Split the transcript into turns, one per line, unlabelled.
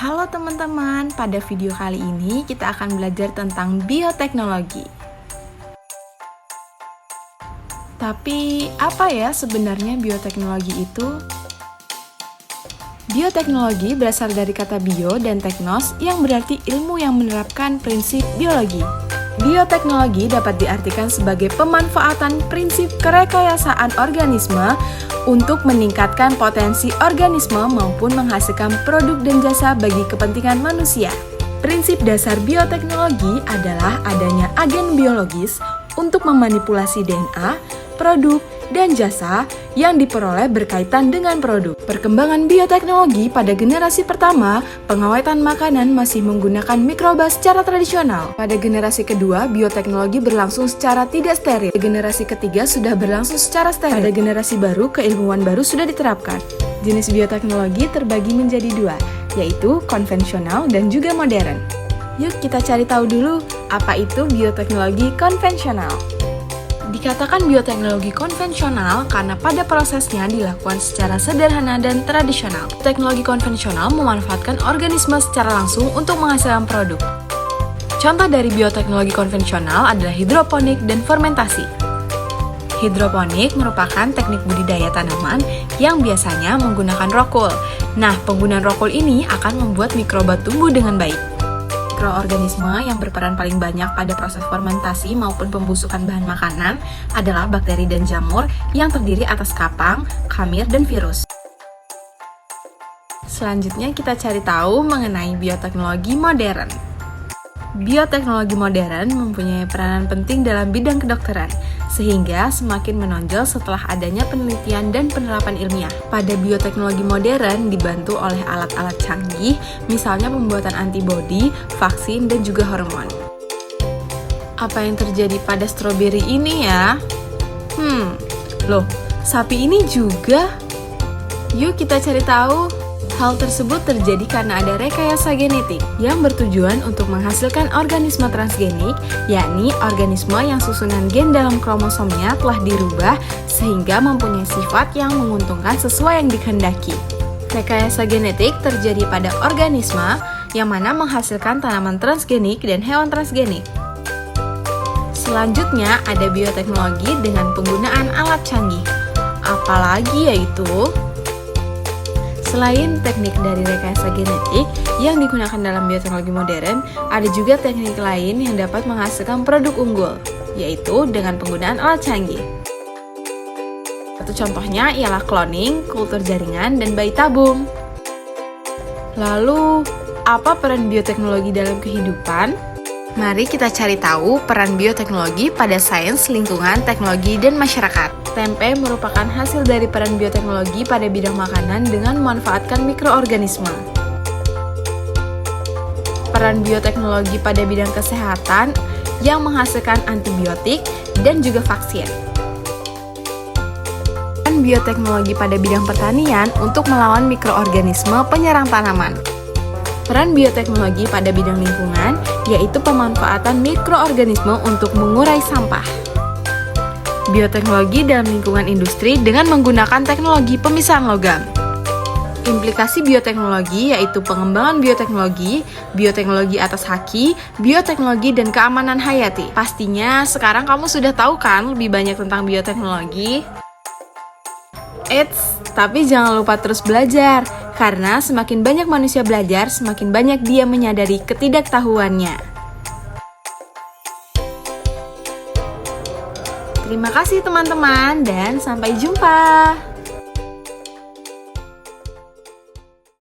Halo teman-teman, pada video kali ini kita akan belajar tentang bioteknologi. Tapi apa ya sebenarnya bioteknologi itu? Bioteknologi berasal dari kata bio dan teknos yang berarti ilmu yang menerapkan prinsip biologi. Bioteknologi dapat diartikan sebagai pemanfaatan prinsip kerekayasaan organisme untuk meningkatkan potensi organisme maupun menghasilkan produk dan jasa bagi kepentingan manusia. Prinsip dasar bioteknologi adalah adanya agen biologis untuk memanipulasi DNA, produk, dan jasa yang diperoleh berkaitan dengan produk. Perkembangan bioteknologi pada generasi pertama, pengawetan makanan masih menggunakan mikroba secara tradisional. Pada generasi kedua, bioteknologi berlangsung secara tidak steril. Pada generasi ketiga sudah berlangsung secara steril. Pada generasi baru, keilmuan baru sudah diterapkan. Jenis bioteknologi terbagi menjadi dua, yaitu konvensional dan juga modern. Yuk kita cari tahu dulu, apa itu bioteknologi konvensional. Dikatakan bioteknologi konvensional karena pada prosesnya dilakukan secara sederhana dan tradisional. Teknologi konvensional memanfaatkan organisme secara langsung untuk menghasilkan produk. Contoh dari bioteknologi konvensional adalah hidroponik dan fermentasi. Hidroponik merupakan teknik budidaya tanaman yang biasanya menggunakan rokul. Nah, penggunaan rokul ini akan membuat mikroba tumbuh dengan baik. Mikroorganisme yang berperan paling banyak pada proses fermentasi maupun pembusukan bahan makanan adalah bakteri dan jamur yang terdiri atas kapang, kamir, dan virus. Selanjutnya kita cari tahu mengenai bioteknologi modern. Bioteknologi modern mempunyai peranan penting dalam bidang kedokteran, sehingga semakin menonjol setelah adanya penelitian dan penerapan ilmiah. Pada bioteknologi modern dibantu oleh alat-alat canggih, misalnya pembuatan antibodi, vaksin, dan juga hormon. Apa yang terjadi pada stroberi ini ya? Loh, sapi ini juga? Yuk kita cari tahu. Hal tersebut terjadi karena ada rekayasa genetik yang bertujuan untuk menghasilkan organisme transgenik, yakni organisme yang susunan gen dalam kromosomnya telah dirubah sehingga mempunyai sifat yang menguntungkan sesuai yang dikehendaki. Rekayasa genetik terjadi pada organisme yang mana menghasilkan tanaman transgenik dan hewan transgenik. Selanjutnya ada bioteknologi dengan penggunaan alat canggih. Apalagi yaitu selain teknik dari rekayasa genetik yang digunakan dalam bioteknologi modern, ada juga teknik lain yang dapat menghasilkan produk unggul, yaitu dengan penggunaan alat canggih. Satu contohnya ialah cloning, kultur jaringan, dan bayi tabung. Lalu, apa peran bioteknologi dalam kehidupan? Mari kita cari tahu peran bioteknologi pada sains, lingkungan, teknologi, dan masyarakat. Tempe merupakan hasil dari peran bioteknologi pada bidang makanan dengan memanfaatkan mikroorganisme. Peran bioteknologi pada bidang kesehatan yang menghasilkan antibiotik dan juga vaksin. Peran bioteknologi pada bidang pertanian untuk melawan mikroorganisme penyerang tanaman. Peran bioteknologi pada bidang lingkungan yaitu pemanfaatan mikroorganisme untuk mengurai sampah. Bioteknologi dalam lingkungan industri dengan menggunakan teknologi pemisahan logam. Implikasi bioteknologi yaitu pengembangan bioteknologi, bioteknologi atas haki, bioteknologi, dan keamanan hayati. Pastinya sekarang kamu sudah tahu kan lebih banyak tentang bioteknologi? Eits, tapi jangan lupa terus belajar, karena semakin banyak manusia belajar, semakin banyak dia menyadari ketidaktahuannya. Terima kasih teman-teman dan sampai jumpa.